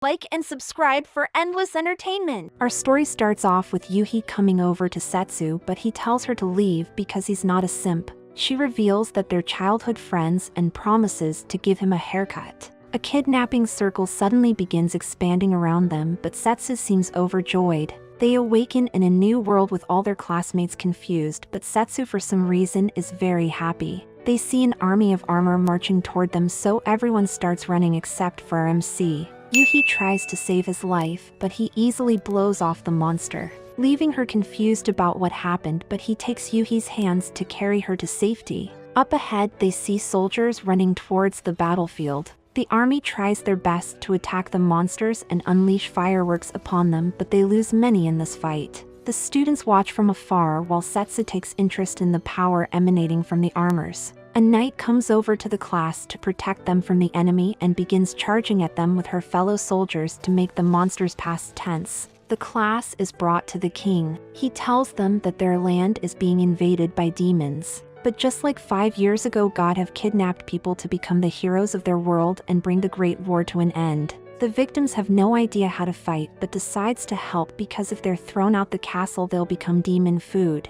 Like and subscribe for endless entertainment. Our story starts off with Yuhi coming over to Setsu, but he tells her to leave because he's not a simp. She reveals that they're childhood friends and promises to give him a haircut. A kidnapping circle suddenly begins expanding around them, but Setsu seems overjoyed. They awaken in a new world with all their classmates confused, but Setsu for some reason is very happy. They see an army of armor marching toward them, so everyone starts running except for our MC. Yuhi tries to save his life, but he easily blows off the monster, leaving her confused about what happened, but he takes Yuhi's hands to carry her to safety. Up ahead, they see soldiers running towards the battlefield. The army tries their best to attack the monsters and unleash fireworks upon them, but they lose many in this fight. The students watch from afar while Setsu takes interest in the power emanating from the armors. A knight comes over to the class to protect them from the enemy and begins charging at them with her fellow soldiers to make the monsters pass tense. The class is brought to the king. He tells them that their land is being invaded by demons. But just like 5 years ago, God have kidnapped people to become the heroes of their world and bring the Great War to an end. The victims have no idea how to fight, but decides to help because if they're thrown out the castle, they'll become demon food.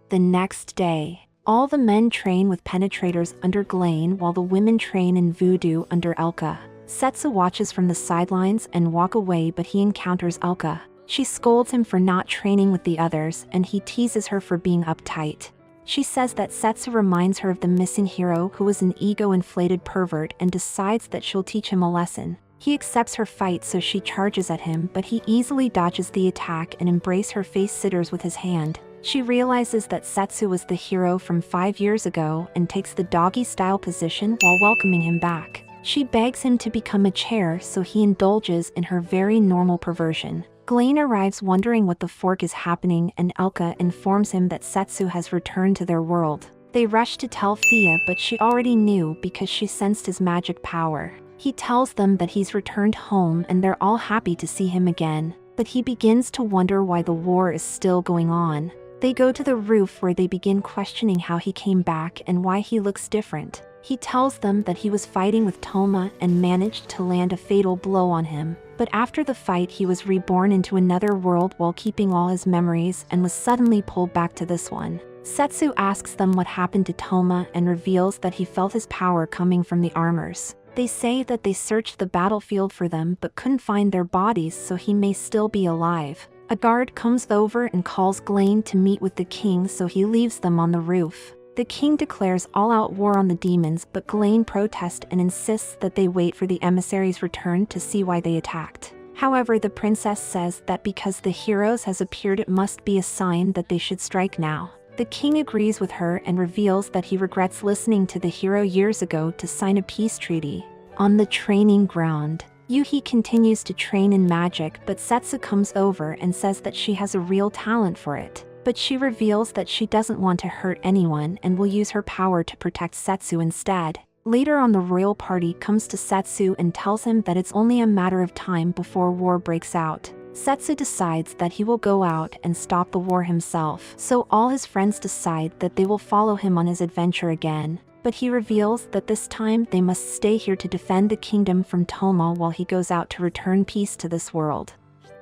The next day, all the men train with penetrators under Glane while the women train in voodoo under Elka. Setsu watches from the sidelines and walk away, but he encounters Elka. She scolds him for not training with the others, and he teases her for being uptight. She says that Setsu reminds her of the missing hero who was an ego-inflated pervert and decides that she'll teach him a lesson. He accepts her fight, so she charges at him, but he easily dodges the attack and embraces her face-sitters with his hand. She realizes that Setsu was the hero from 5 years ago and takes the doggy-style position while welcoming him back. She begs him to become a chair, so he indulges in her very normal perversion. Glane arrives wondering what the fork is happening, and Elka informs him that Setsu has returned to their world. They rush to tell Thea, but she already knew because she sensed his magic power. He tells them that he's returned home and they're all happy to see him again, but he begins to wonder why the war is still going on. They go to the roof where they begin questioning how he came back and why he looks different. He tells them that he was fighting with Toma and managed to land a fatal blow on him. But after the fight, he was reborn into another world while keeping all his memories and was suddenly pulled back to this one. Setsu asks them what happened to Toma and reveals that he felt his power coming from the armors. They say that they searched the battlefield for them but couldn't find their bodies, so he may still be alive. A guard comes over and calls Glane to meet with the king, so he leaves them on the roof. The king declares all-out war on the demons, but Glane protests and insists that they wait for the emissary's return to see why they attacked. However, the princess says that because the heroes has appeared, it must be a sign that they should strike now. The king agrees with her and reveals that he regrets listening to the hero years ago to sign a peace treaty. On the training ground, Yuhi continues to train in magic, but Setsu comes over and says that she has a real talent for it. But she reveals that she doesn't want to hurt anyone and will use her power to protect Setsu instead. Later on, the royal party comes to Setsu and tells him that it's only a matter of time before war breaks out. Setsu decides that he will go out and stop the war himself, so all his friends decide that they will follow him on his adventure again. But he reveals that this time they must stay here to defend the kingdom from Toma while he goes out to return peace to this world.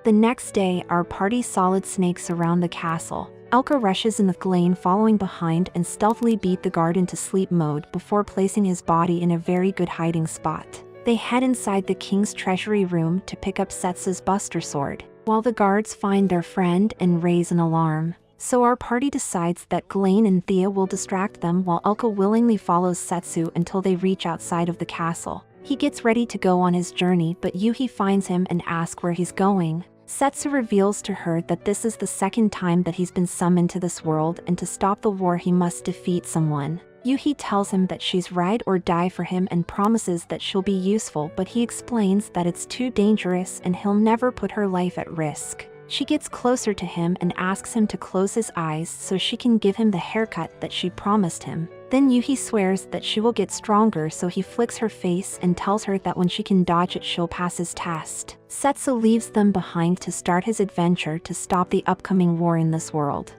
The next day, our party solid snakes around the castle. Elka rushes in with Glane following behind and stealthily beat the guard into sleep mode before placing his body in a very good hiding spot. They head inside the king's treasury room to pick up Setsu's buster sword, while the guards find their friend and raise an alarm. So our party decides that Glane and Thea will distract them while Elka willingly follows Setsu until they reach outside of the castle. He gets ready to go on his journey, but Yuhi finds him and asks where he's going. Setsu reveals to her that this is the second time that he's been summoned to this world, and to stop the war he must defeat someone. Yuhi tells him that she's ride or die for him and promises that she'll be useful, but he explains that it's too dangerous and he'll never put her life at risk. She gets closer to him and asks him to close his eyes so she can give him the haircut that she promised him. Then Yuhi swears that she will get stronger, so he flicks her face and tells her that when she can dodge it, she'll pass his test. Setsu leaves them behind to start his adventure to stop the upcoming war in this world.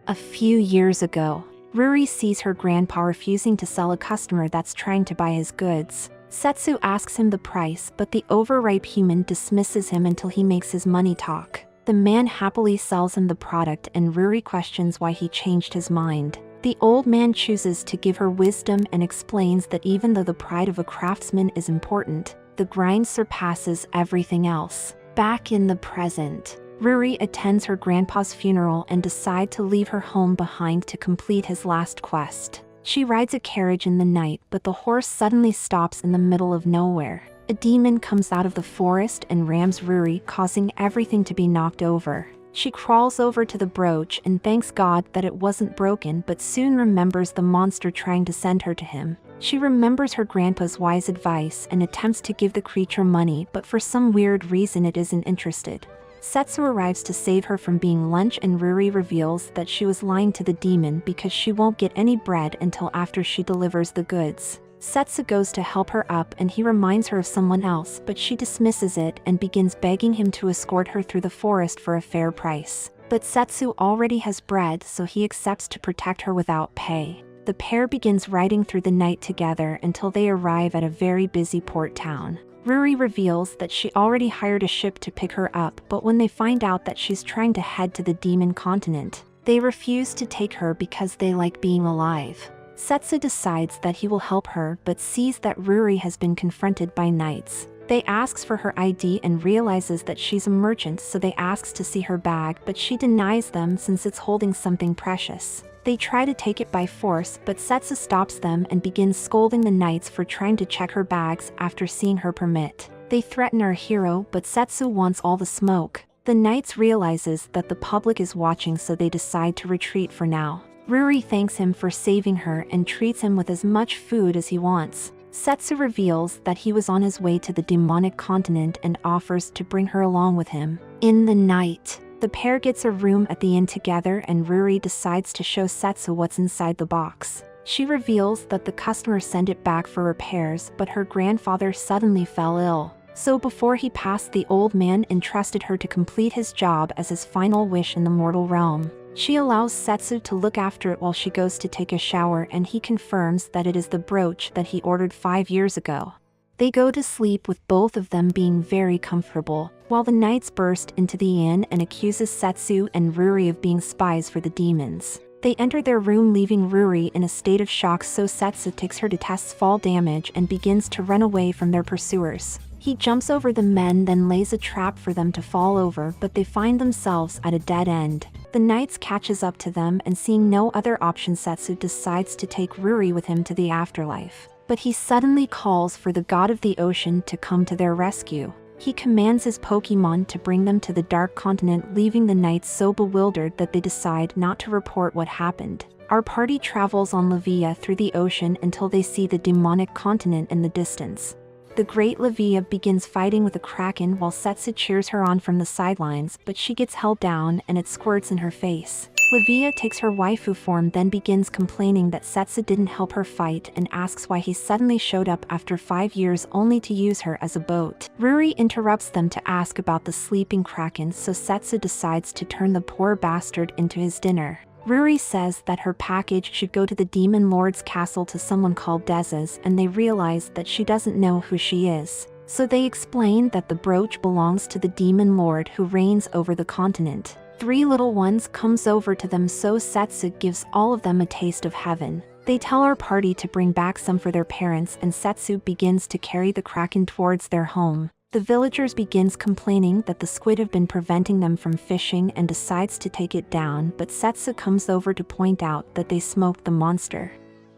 A few years ago, Ruri sees her grandpa refusing to sell a customer that's trying to buy his goods. Setsu asks him the price, but the overripe human dismisses him until he makes his money talk. The man happily sells him the product and Ruri questions why he changed his mind. The old man chooses to give her wisdom and explains that even though the pride of a craftsman is important, the grind surpasses everything else. Back in the present, Ruri attends her grandpa's funeral and decides to leave her home behind to complete his last quest. She rides a carriage in the night, but the horse suddenly stops in the middle of nowhere. A demon comes out of the forest and rams Ruri, causing everything to be knocked over. She crawls over to the brooch and thanks God that it wasn't broken, but soon remembers the monster trying to send her to him. She remembers her grandpa's wise advice and attempts to give the creature money, but for some weird reason it isn't interested. Setsu arrives to save her from being lunch and Ruri reveals that she was lying to the demon because she won't get any bread until after she delivers the goods. Setsu goes to help her up and he reminds her of someone else, but she dismisses it and begins begging him to escort her through the forest for a fair price. But Setsu already has bread, so he accepts to protect her without pay. The pair begins riding through the night together until they arrive at a very busy port town. Ruri reveals that she already hired a ship to pick her up, but when they find out that she's trying to head to the demon continent, they refuse to take her because they like being alive. Setsu decides that he will help her but sees that Ruri has been confronted by knights. They asks for her ID and realizes that she's a merchant, so they asks to see her bag, but she denies them since it's holding something precious. They try to take it by force, but Setsu stops them and begins scolding the knights for trying to check her bags after seeing her permit. They threaten our hero, but Setsu wants all the smoke. The knights realizes that the public is watching, so they decide to retreat for now. Ruri thanks him for saving her and treats him with as much food as he wants. Setsu reveals that he was on his way to the demonic continent and offers to bring her along with him. In the night, the pair gets a room at the inn together and Ruri decides to show Setsu what's inside the box. She reveals that the customer sent it back for repairs, but her grandfather suddenly fell ill. So before he passed, the old man entrusted her to complete his job as his final wish in the mortal realm. She allows Setsu to look after it while she goes to take a shower, and he confirms that it is the brooch that he ordered 5 years ago. They go to sleep with both of them being very comfortable, while the knights burst into the inn and accuses Setsu and Ruri of being spies for the demons. They enter their room, leaving Ruri in a state of shock, so Setsu takes her to test fall damage and begins to run away from their pursuers. He jumps over the men, then lays a trap for them to fall over, but they find themselves at a dead end. The knights catches up to them, and seeing no other option, Setsu decides to take Ruri with him to the afterlife. But he suddenly calls for the god of the ocean to come to their rescue. He commands his Pokemon to bring them to the dark continent, leaving the knights so bewildered that they decide not to report what happened. Our party travels on Levia through the ocean until they see the demonic continent in the distance. The great Levia begins fighting with a kraken while Setsu cheers her on from the sidelines, but she gets held down and it squirts in her face. Levia takes her waifu form, then begins complaining that Setsu didn't help her fight and asks why he suddenly showed up after 5 years only to use her as a boat. Ruri interrupts them to ask about the sleeping kraken, so Setsu decides to turn the poor bastard into his dinner. Ruri says that her package should go to the Demon Lord's castle to someone called Dezes, and they realize that she doesn't know who she is. So they explain that the brooch belongs to the Demon Lord who reigns over the continent. 3 little ones comes over to them, so Setsu gives all of them a taste of heaven. They tell our party to bring back some for their parents, and Setsu begins to carry the kraken towards their home. The villagers begins complaining that the squid have been preventing them from fishing and decides to take it down, but Setsu comes over to point out that they smoked the monster.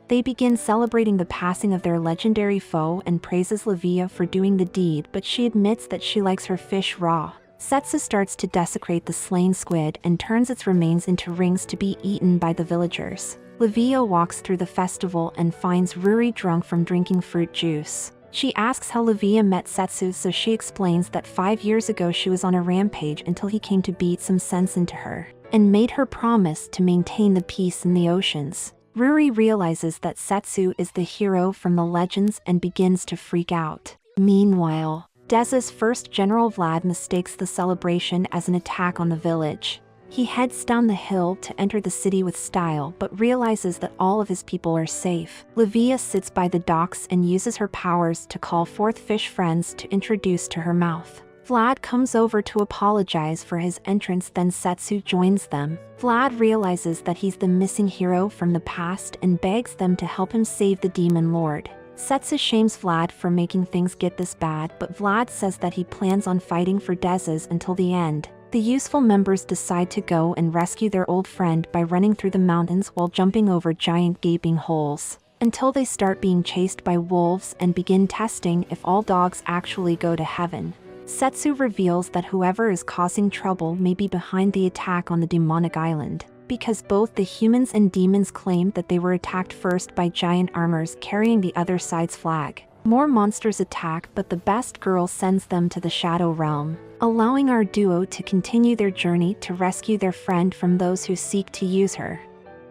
They begin celebrating the passing of their legendary foe and praises Levia for doing the deed, but she admits that she likes her fish raw. Setsu starts to desecrate the slain squid and turns its remains into rings to be eaten by the villagers. Levia walks through the festival and finds Ruri drunk from drinking fruit juice. She asks how Levia met Setsu, so she explains that 5 years ago she was on a rampage until he came to beat some sense into her, and made her promise to maintain the peace in the oceans. Ruri realizes that Setsu is the hero from the legends and begins to freak out. Meanwhile, Dez's first General Vlad mistakes the celebration as an attack on the village. He heads down the hill to enter the city with style but realizes that all of his people are safe. Livia sits by the docks and uses her powers to call forth fish friends to introduce to her mouth. Vlad comes over to apologize for his entrance, then Setsu joins them. Vlad realizes that he's the missing hero from the past and begs them to help him save the demon lord. Setsu shames Vlad for making things get this bad, but Vlad says that he plans on fighting for Dezes until the end. The useful members decide to go and rescue their old friend by running through the mountains while jumping over giant gaping holes, until they start being chased by wolves and begin testing if all dogs actually go to heaven. Setsu reveals that whoever is causing trouble may be behind the attack on the demonic island, because both the humans and demons claim that they were attacked first by giant armors carrying the other side's flag. More monsters attack, but the best girl sends them to the Shadow Realm, allowing our duo to continue their journey to rescue their friend from those who seek to use her.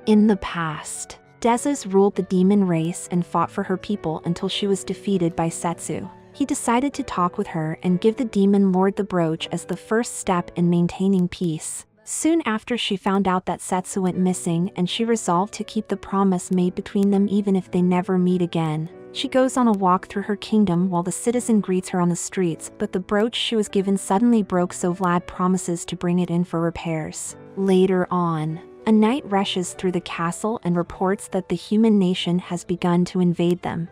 In the past, Dezes ruled the demon race and fought for her people until she was defeated by Setsu. He decided to talk with her and give the demon lord the brooch as the first step in maintaining peace. Soon after, she found out that Setsu went missing, and she resolved to keep the promise made between them even if they never meet again. She goes on a walk through her kingdom while the citizen greets her on the streets, but the brooch she was given suddenly broke, so Vlad promises to bring it in for repairs. Later on, a knight rushes through the castle and reports that the human nation has begun to invade them.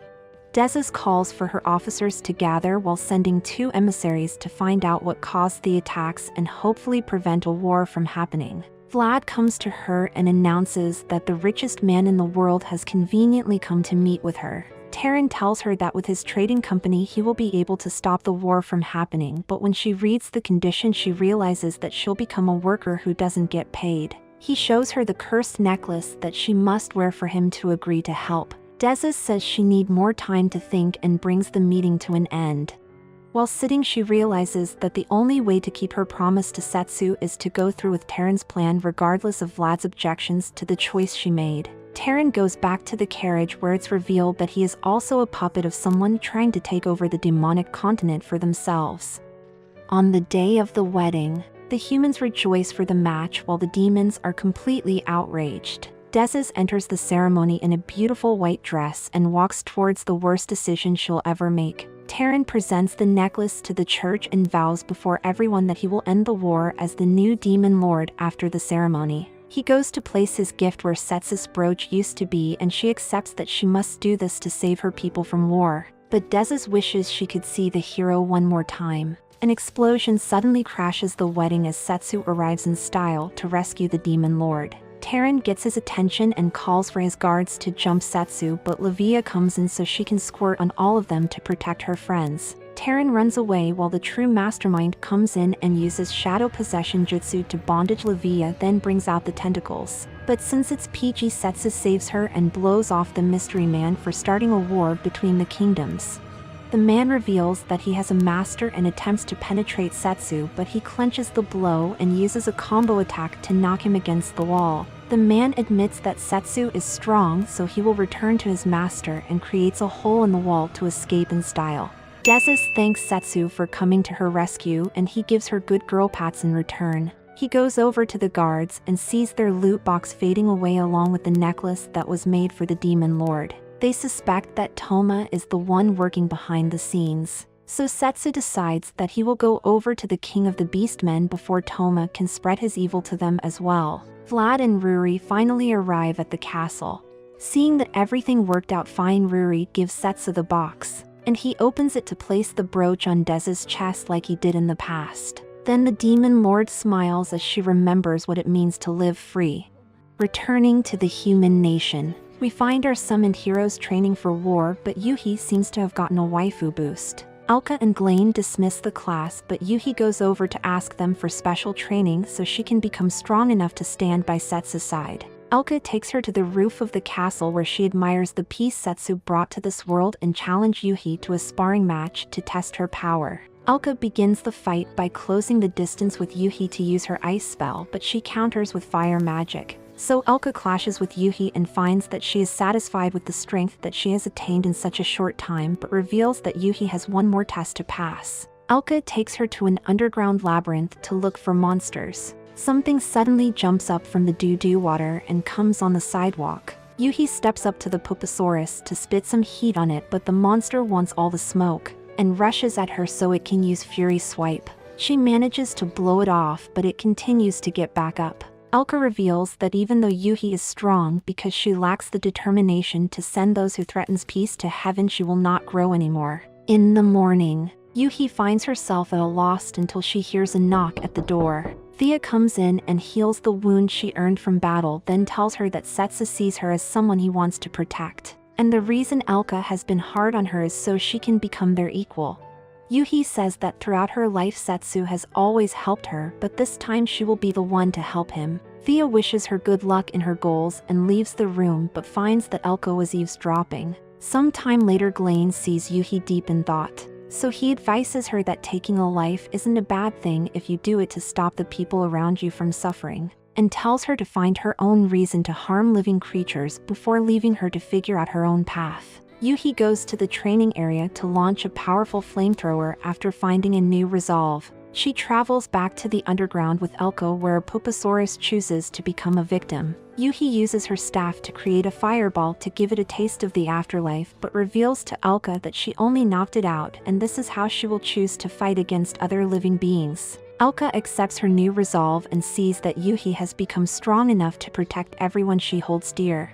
Dezes calls for her officers to gather while sending 2 emissaries to find out what caused the attacks and hopefully prevent a war from happening. Vlad comes to her and announces that the richest man in the world has conveniently come to meet with her. Terran tells her that with his trading company he will be able to stop the war from happening, but when she reads the condition she realizes that she'll become a worker who doesn't get paid. He shows her the cursed necklace that she must wear for him to agree to help. Dezes says she need more time to think and brings the meeting to an end. While sitting, she realizes that the only way to keep her promise to Setsu is to go through with Terran's plan regardless of Vlad's objections to the choice she made. Terran goes back to the carriage where it's revealed that he is also a puppet of someone trying to take over the demonic continent for themselves. On the day of the wedding, the humans rejoice for the match while the demons are completely outraged. Dezes enters the ceremony in a beautiful white dress and walks towards the worst decision she'll ever make. Terran presents the necklace to the church and vows before everyone that he will end the war as the new demon lord after the ceremony. He goes to place his gift where Setsu's brooch used to be, and she accepts that she must do this to save her people from war. But Dezes wishes she could see the hero one more time. An explosion suddenly crashes the wedding as Setsu arrives in style to rescue the demon lord. Terran gets his attention and calls for his guards to jump Setsu, but Livia comes in so she can squirt on all of them to protect her friends. Terran runs away while the true mastermind comes in and uses shadow possession jutsu to bondage Livia, then brings out the tentacles. But since it's PG, Setsu saves her and blows off the mystery man for starting a war between the kingdoms. The man reveals that he has a master and attempts to penetrate Setsu, but he clenches the blow and uses a combo attack to knock him against the wall. The man admits that Setsu is strong, so he will return to his master and creates a hole in the wall to escape in style. Dezes thanks Setsu for coming to her rescue, and he gives her good girl pats in return. He goes over to the guards and sees their loot box fading away along with the necklace that was made for the demon lord. They suspect that Toma is the one working behind the scenes. So Setsu decides that he will go over to the king of the beastmen before Toma can spread his evil to them as well. Vlad and Ruri finally arrive at the castle. Seeing that everything worked out fine, Ruri gives Setsu the box, and he opens it to place the brooch on Dez's chest like he did in the past. Then the demon lord smiles as she remembers what it means to live free. Returning to the human nation, we find our summoned heroes training for war, but Yuhi seems to have gotten a waifu boost. Elka and Glaine dismiss the class, but Yuhi goes over to ask them for special training so she can become strong enough to stand by Setsu's side. Elka takes her to the roof of the castle where she admires the peace Setsu brought to this world and challenges Yuhi to a sparring match to test her power. Elka begins the fight by closing the distance with Yuhi to use her ice spell, but she counters with fire magic. So Elka clashes with Yuhi and finds that she is satisfied with the strength that she has attained in such a short time, but reveals that Yuhi has one more test to pass. Elka takes her to an underground labyrinth to look for monsters. Something suddenly jumps up from the doo-doo water and comes on the sidewalk. Yuhi steps up to the Pupasaurus to spit some heat on it, but the monster wants all the smoke and rushes at her so it can use Fury Swipe. She manages to blow it off, but it continues to get back up. Elka reveals that even though Yuhi is strong, because she lacks the determination to send those who threatens peace to heaven, she will not grow anymore. In the morning, Yuhi finds herself at a loss until she hears a knock at the door. Thea comes in and heals the wound she earned from battle, then tells her that Setsu sees her as someone he wants to protect. And the reason Elka has been hard on her is so she can become their equal. Yuhi says that throughout her life Setsu has always helped her, but this time she will be the one to help him. Thea wishes her good luck in her goals and leaves the room, but finds that Elka was eavesdropping. Sometime later Glenn sees Yuhi deep in thought, so he advises her that taking a life isn't a bad thing if you do it to stop the people around you from suffering, and tells her to find her own reason to harm living creatures before leaving her to figure out her own path. Yuhi goes to the training area to launch a powerful flamethrower after finding a new resolve. She travels back to the underground with Elka, where a Pupasaurus chooses to become a victim. Yuhi uses her staff to create a fireball to give it a taste of the afterlife, but reveals to Elka that she only knocked it out, and this is how she will choose to fight against other living beings. Elka accepts her new resolve and sees that Yuhi has become strong enough to protect everyone she holds dear.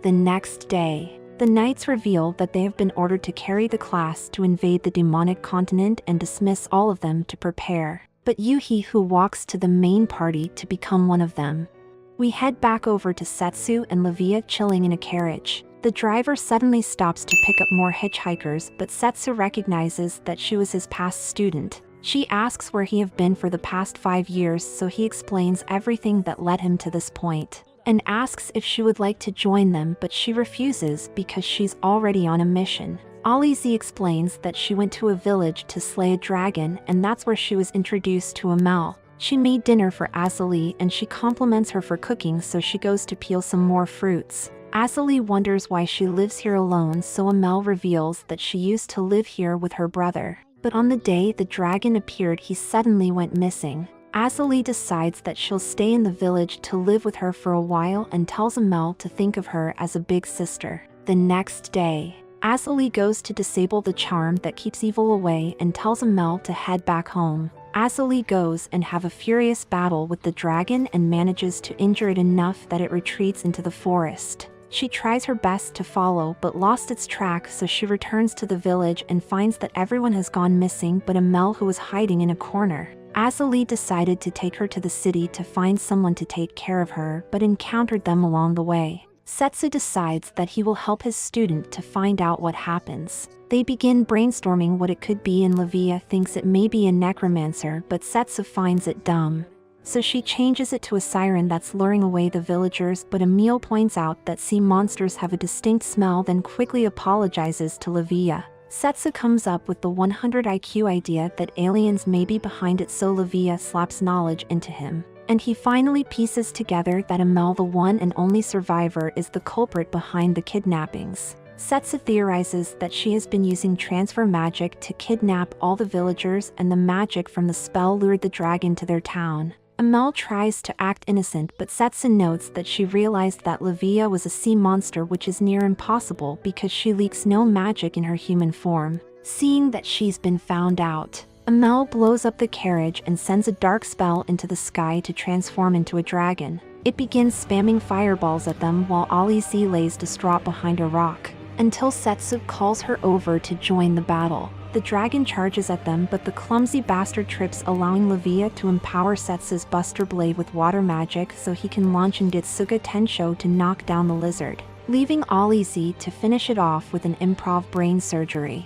The next day, the knights reveal that they have been ordered to carry the class to invade the demonic continent and dismiss all of them to prepare, but Yuhi who walks to the main party to become one of them. We head back over to Setsu and Livia chilling in a carriage. The driver suddenly stops to pick up more hitchhikers, but Setsu recognizes that she was his past student. She asks where he have been for the past 5 years, so he explains everything that led him to this point, and asks if she would like to join them, but she refuses because she's already on a mission. Alizi explains that she went to a village to slay a dragon, and that's where she was introduced to Amel. She made dinner for Azali and she compliments her for cooking, so she goes to peel some more fruits. Azali wonders why she lives here alone, so Amel reveals that she used to live here with her brother. But on the day the dragon appeared, he suddenly went missing. Azali decides that she'll stay in the village to live with her for a while and tells Amel to think of her as a big sister. The next day, Azali goes to disable the charm that keeps evil away and tells Amel to head back home. Azali goes and have a furious battle with the dragon and manages to injure it enough that it retreats into the forest. She tries her best to follow but lost its track, so she returns to the village and finds that everyone has gone missing but Amel, who was hiding in a corner. Azali decided to take her to the city to find someone to take care of her, but encountered them along the way. Setsu decides that he will help his student to find out what happens. They begin brainstorming what it could be, and Livia thinks it may be a necromancer, but Setsu finds it dumb, so she changes it to a siren that's luring away the villagers, but Emil points out that sea monsters have a distinct smell, then quickly apologizes to Livia. Setsu comes up with the 100 IQ idea that aliens may be behind it, so Livia slaps knowledge into him, and he finally pieces together that Amel, the one and only survivor, is the culprit behind the kidnappings. Setsu theorizes that she has been using transfer magic to kidnap all the villagers, and the magic from the spell lured the dragon to their town. Amel tries to act innocent, but Setsu notes that she realized that Livia was a sea monster, which is near impossible because she leaks no magic in her human form. Seeing that she's been found out, Amel blows up the carriage and sends a dark spell into the sky to transform into a dragon. It begins spamming fireballs at them while Alizi lays distraught behind a rock, until Setsu calls her over to join the battle. The dragon charges at them, but the clumsy bastard trips, allowing Livia to empower Setsu's Buster Blade with water magic so he can launch Ngitsuga Tensho to knock down the lizard, leaving Alizi to finish it off with an improv brain surgery.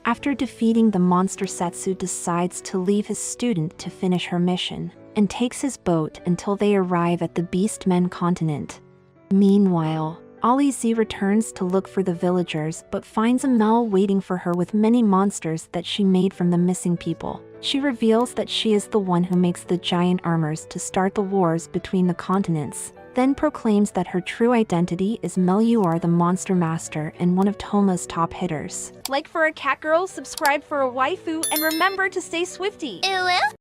After defeating the monster, Setsu decides to leave his student to finish her mission, and takes his boat until they arrive at the Beastmen continent. Meanwhile, Alizi returns to look for the villagers, but finds Amel waiting for her with many monsters that she made from the missing people. She reveals that she is the one who makes the giant armors to start the wars between the continents. then proclaims that her true identity is Meluor the Monster Master and one of Toma's top hitters. Like for a cat girl, subscribe for a waifu, and remember to stay swifty!